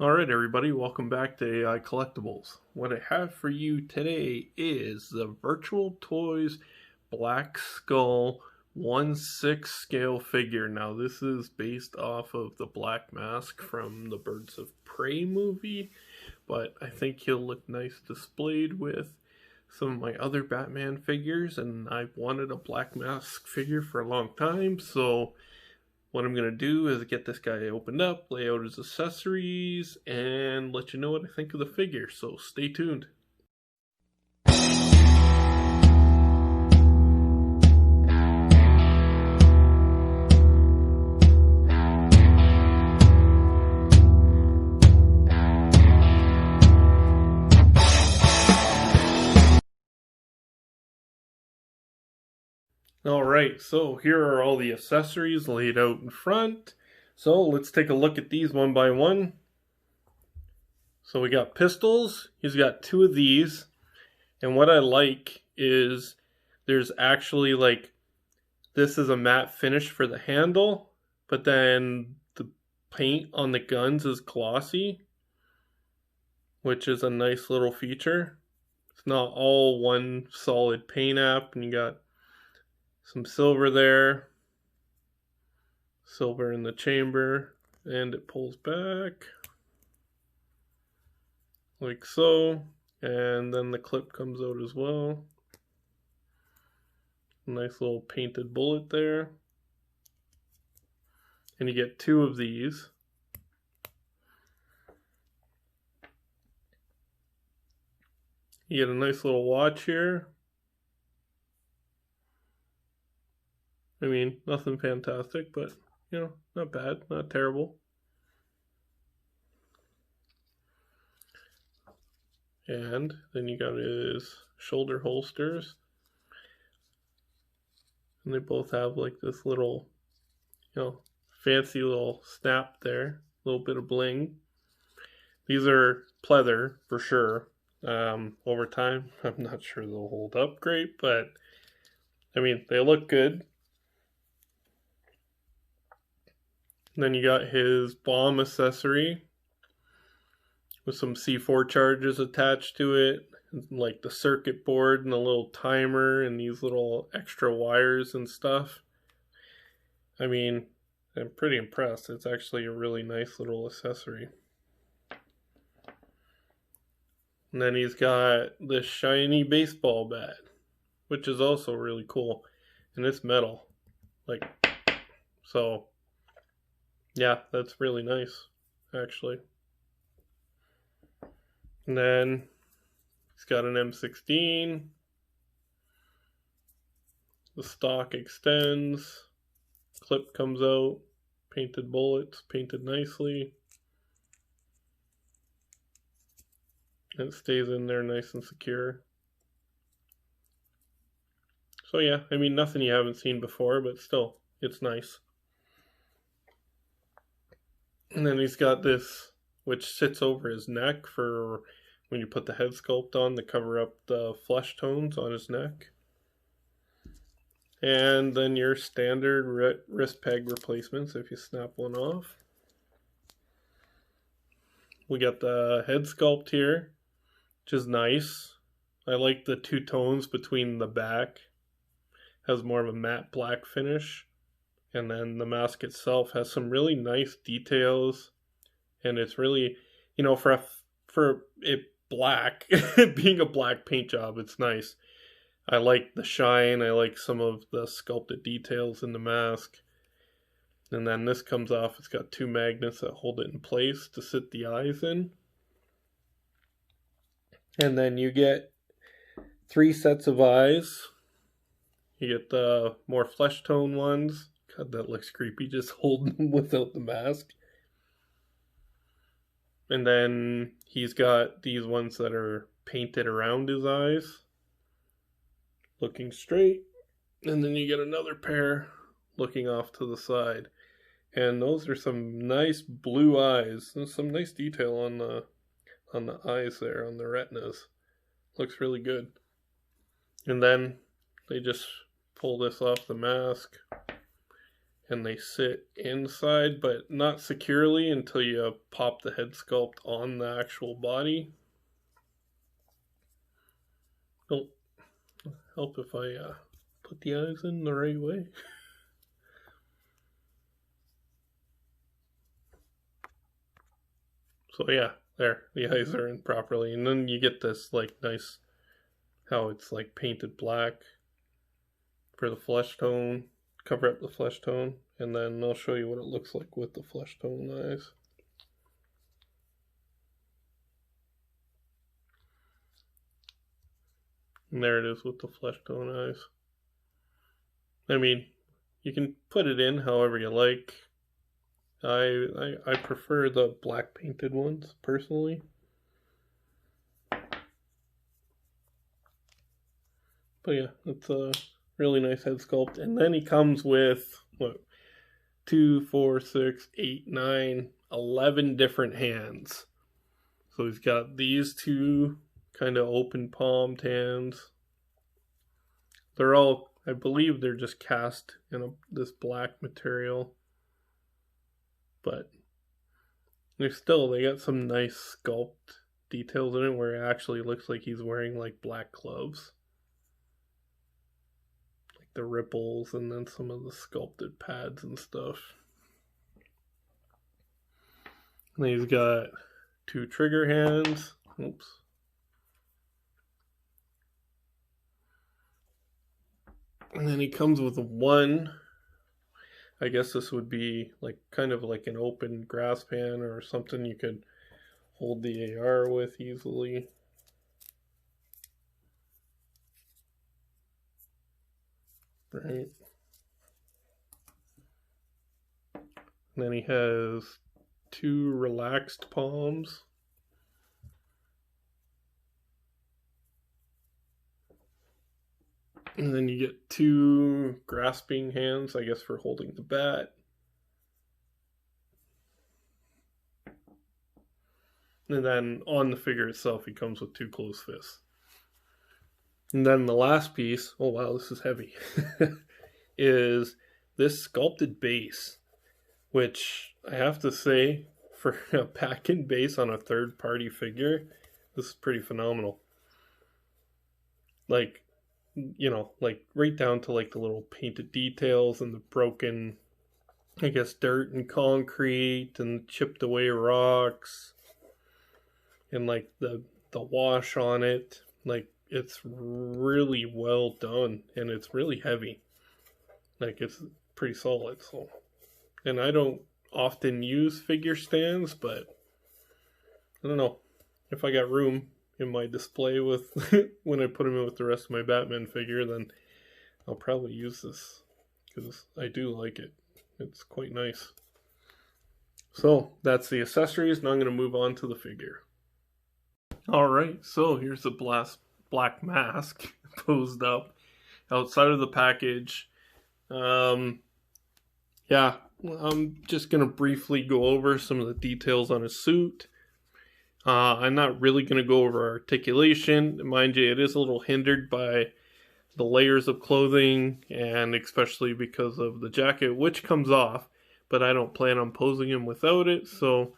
Alright everybody, welcome back to AI Collectibles. What I have for you today is the Virtual Toys Black Skull 1/6 scale figure. Now this is based off of the Black Mask from the Birds of Prey movie, but I think he'll look nice displayed with some of my other Batman figures, and I've wanted a Black Mask figure for a long time, so what I'm going to do is get this guy opened up, lay out his accessories, and let you know what I think of the figure, so stay tuned. Alright, so here are all the accessories laid out in front. So let's take a look at these one by one. So we got pistols. He's got two of these. And what I like is there's actually this is a matte finish for the handle, but then the paint on the guns is glossy, which is a nice little feature. It's not all one solid paint app, and you got some silver there, silver in the chamber, and it pulls back like so, and then the clip comes out as well. Nice little painted bullet there, and you get two of these. You get a nice little watch here. I mean, nothing fantastic, but, not bad, not terrible. And then you got his shoulder holsters. And they both have this little, fancy little snap there. A little bit of bling. These are pleather for sure. Over time, I'm not sure they'll hold up great, but, I mean, they look good. Then you got his bomb accessory with some C4 charges attached to it, like the circuit board and a little timer and these little extra wires and stuff. I mean, I'm pretty impressed. It's actually a really nice little accessory. And then he's got this shiny baseball bat, which is also really cool. And it's metal. So yeah, that's really nice, actually. And then he's got an M16. The stock extends. Clip comes out. Painted bullets, painted nicely. And it stays in there nice and secure. So yeah, I mean, nothing you haven't seen before, but still, it's nice. And then he's got this, which sits over his neck for when you put the head sculpt on to cover up the flesh tones on his neck. And then your standard wrist peg replacements if you snap one off. We got the head sculpt here, which is nice. I like the two tones between the back. Has more of a matte black finish. And then the mask itself has some really nice details. And it's really, for it black, being a black paint job, it's nice. I like the shine. I like some of the sculpted details in the mask. And then this comes off. It's got two magnets that hold it in place to sit the eyes in. And then you get 3 sets of eyes. You get the more flesh tone ones. God, that looks creepy, just holding them without the mask. And then he's got these ones that are painted around his eyes, looking straight. And then you get another pair looking off to the side. And those are some nice blue eyes. There's some nice detail on the eyes there, on the retinas. Looks really good. And then they just pull this off the mask. and they sit inside, but not securely until you pop the head sculpt on the actual body. Don't help if I put the eyes in the right way. So yeah, there, the eyes are in properly, and then you get this like nice, how it's like painted black for the flesh tone, cover up the flesh tone, and then I'll show you what it looks like with the flesh tone eyes. And there it is with the flesh tone eyes. I mean, you can put it in however you like. I prefer the black painted ones personally. But yeah, it's a really nice head sculpt. And then he comes with what, 2, 4, 6, 8, 9, 11 different hands. So he's got these two kind of open palmed hands. They're all, I believe they're just cast in this black material. But they got some nice sculpt details in it where it actually looks like he's wearing like black gloves. Like the ripples and then some of the sculpted pads and stuff. And he's got 2 trigger hands. Oops. And then he comes with one. I guess this would be like kind of like an open grasp hand or something you could hold the AR with easily. Right. And then he has 2 relaxed palms. And then you get 2 grasping hands, I guess, for holding the bat. And then on the figure itself, he comes with 2 closed fists. And then the last piece, oh wow, this is heavy, is this sculpted base, which I have to say, for a pack-in base on a third-party figure, this is pretty phenomenal. Like, you know, like right down to like the little painted details and the broken, I guess, dirt and concrete and chipped away rocks and like the wash on it. Like, it's really well done and it's really heavy. Like, it's pretty solid. So, and I don't often use figure stands, but I don't know, if I got room in my display with when I put them in with the rest of my Batman figure, then I'll probably use this because I do like it. It's quite nice. So that's the accessories. Now I'm going to move on to the figure. Alright, so here's the black mask posed up outside of the package. Yeah, I'm just going to briefly go over some of the details on his suit. I'm not really going to go over articulation. Mind you, it is a little hindered by the layers of clothing, and especially because of the jacket, which comes off, but I don't plan on posing him without it, so,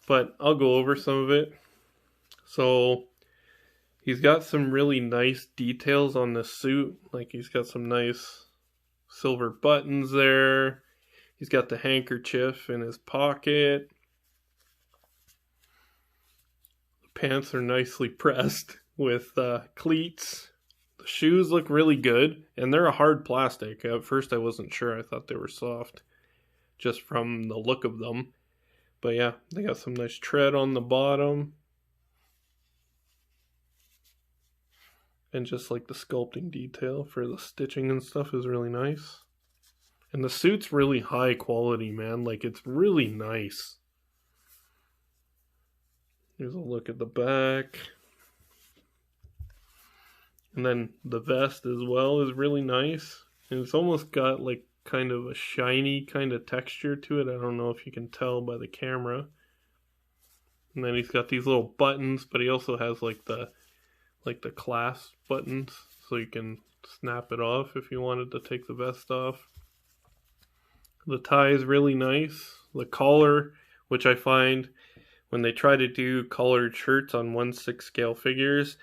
but I'll go over some of it. So, he's got some really nice details on the suit, like he's got some nice silver buttons there, he's got the handkerchief in his pocket. Pants are nicely pressed with cleats. The shoes look really good, and they're a hard plastic. At first I wasn't sure, I thought they were soft just from the look of them. But yeah, they got some nice tread on the bottom. And just like the sculpting detail for the stitching and stuff is really nice. And the suit's really high quality, man. Like, it's really nice. Here's a look at the back. And then the vest as well is really nice. And it's almost got like kind of a shiny kind of texture to it. I don't know if you can tell by the camera. And then he's got these little buttons, but he also has like the clasp buttons, so you can snap it off if you wanted to take the vest off. The tie is really nice. The collar, which I find when they try to do collared shirts on 1/6 scale figures,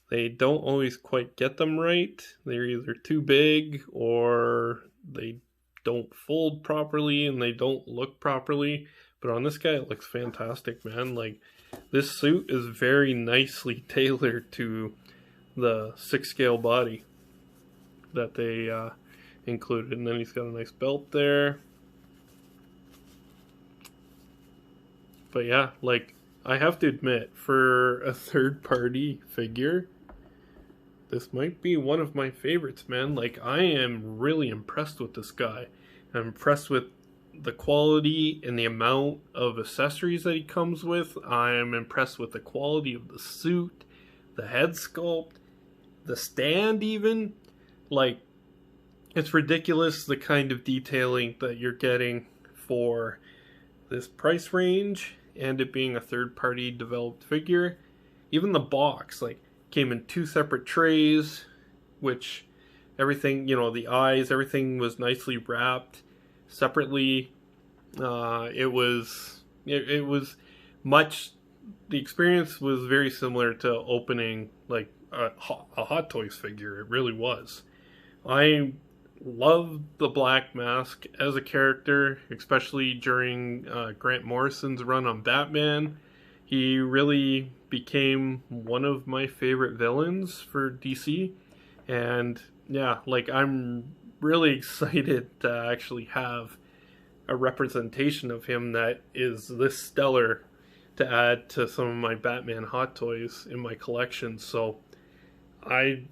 they don't always quite get them right. They're either too big or they don't fold properly and they don't look properly. But on this guy, it looks fantastic, man. Like, this suit is very nicely tailored to the 6 scale body that they included. And then he's got a nice belt there. But yeah, like, I have to admit, for a third-party figure, this might be one of my favorites, man. Like, I am really impressed with this guy. I'm impressed with the quality and the amount of accessories that he comes with. I'm impressed with the quality of the suit, the head sculpt, the stand even. Like, it's ridiculous the kind of detailing that you're getting for this price range and it being a third-party developed figure. Even the box, like, came in 2 separate trays, which everything, you know, the eyes, everything was nicely wrapped separately. It was much, the experience was very similar to opening like a Hot Toys figure. It really was. I love the Black Mask as a character, especially during Grant Morrison's run on Batman. He really became one of my favorite villains for DC. And yeah, like, I'm really excited to actually have a representation of him that is this stellar to add to some of my Batman Hot Toys in my collection. So I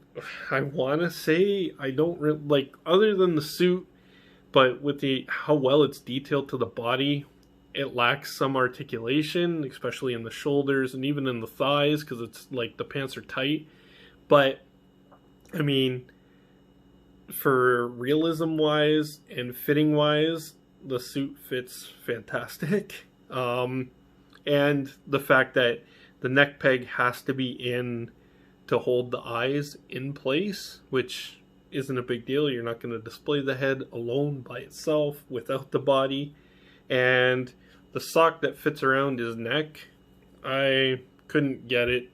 want to say I don't really, like, other than the suit, but with how well it's detailed to the body, it lacks some articulation, especially in the shoulders and even in the thighs, because it's like the pants are tight. But I mean, for realism wise and fitting wise, the suit fits fantastic. And the fact that the neck peg has to be in to hold the eyes in place, which isn't a big deal. You're not going to display the head alone by itself without the body. And the sock that fits around his neck, I couldn't get it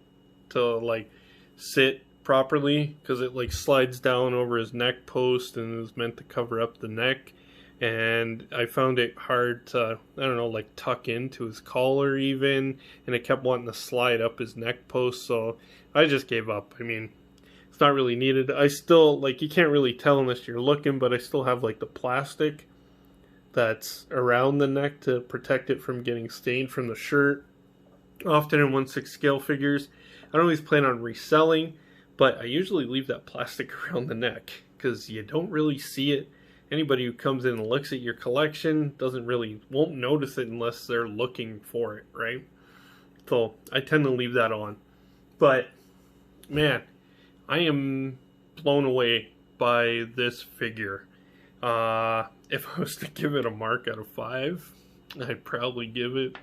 to like sit properly because it like slides down over his neck post and is meant to cover up the neck. And I found it hard to, I don't know, like tuck into his collar even, and it kept wanting to slide up his neck post, so I just gave up. I mean, it's not really needed. I still, like, you can't really tell unless you're looking, but I still have like the plastic that's around the neck to protect it from getting stained from the shirt. Often in 1/6 scale figures, I don't always plan on reselling, but I usually leave that plastic around the neck because you don't really see it. Anybody who comes in and looks at your collection won't notice it unless they're looking for it, right? So I tend to leave that on. But man, I am blown away by this figure. If I was to give it a mark out of 5, I'd probably give it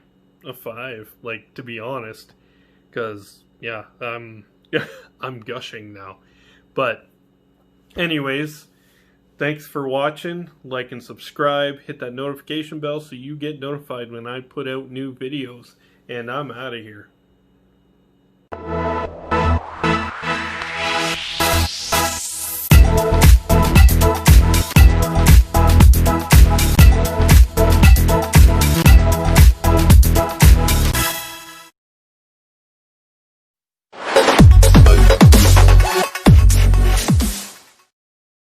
a 5, like, to be honest, because yeah, I'm gushing now. But anyways, thanks for watching. Like and subscribe. Hit that notification bell so you get notified when I put out new videos. And I'm out of here.